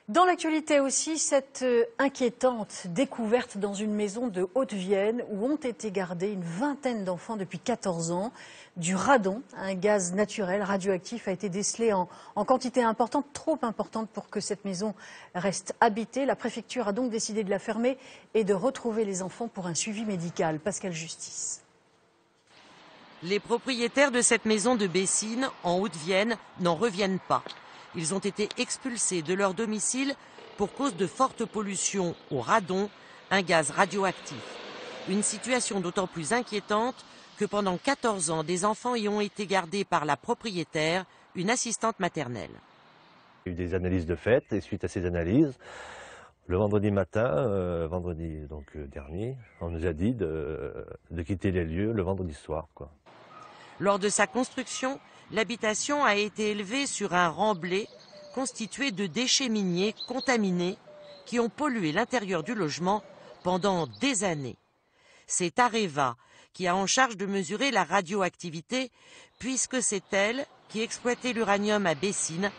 Dans l'actualité aussi, cette inquiétante découverte dans une maison de Haute-Vienne où ont été gardés une vingtaine d'enfants depuis 14 ans. Du radon, un gaz naturel radioactif, a été décelé en quantité importante, trop importante pour que cette maison reste habitée. La préfecture a donc décidé de la fermer et de retrouver les enfants pour un suivi médical. Pascal Justice. Les propriétaires de cette maison de Bessines, en Haute-Vienne, n'en reviennent pas. Ils ont été expulsés de leur domicile pour cause de forte pollution au radon, un gaz radioactif. Une situation d'autant plus inquiétante que pendant 14 ans, des enfants y ont été gardés par la propriétaire, une assistante maternelle. Il y a eu des analyses de fait et suite à ces analyses, le vendredi matin, dernier, on nous a dit de quitter les lieux le vendredi soir, quoi. Lors de sa construction, l'habitation a été élevée sur un remblai constitué de déchets miniers contaminés qui ont pollué l'intérieur du logement pendant des années. C'est Areva qui a en charge de mesurer la radioactivité puisque c'est elle qui exploitait l'uranium à Bessines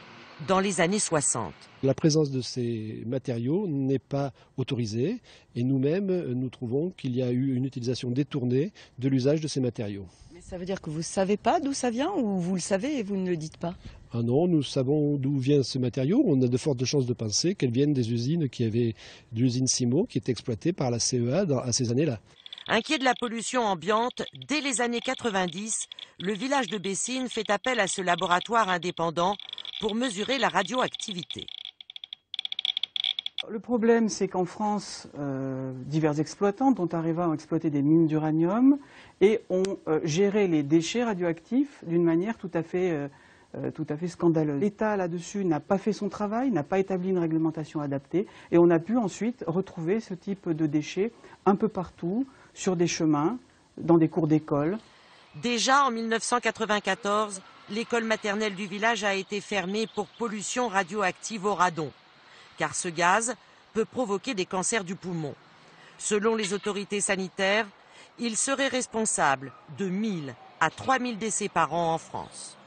dans les années 60. La présence de ces matériaux n'est pas autorisée et nous-mêmes, nous trouvons qu'il y a eu une utilisation détournée de l'usage de ces matériaux. Mais ça veut dire que vous ne savez pas d'où ça vient ou vous le savez et vous ne le dites pas? Ah non, nous savons d'où vient ce matériau. On a de fortes chances de penser qu'elles viennent des usines de l'usine Simo qui était exploitée par la CEA à ces années-là. Inquiet de la pollution ambiante, dès les années 90, le village de Bessines fait appel à ce laboratoire indépendant pour mesurer la radioactivité. Le problème, c'est qu'en France, divers exploitants, dont Areva, ont exploité des mines d'uranium et ont géré les déchets radioactifs d'une manière tout à fait scandaleuse. L'État, là-dessus, n'a pas fait son travail, n'a pas établi une réglementation adaptée et on a pu ensuite retrouver ce type de déchets un peu partout, sur des chemins, dans des cours d'école. Déjà en 1994, l'école maternelle du village a été fermée pour pollution radioactive au radon, car ce gaz peut provoquer des cancers du poumon. Selon les autorités sanitaires, il serait responsable de 1000 à 3000 décès par an en France.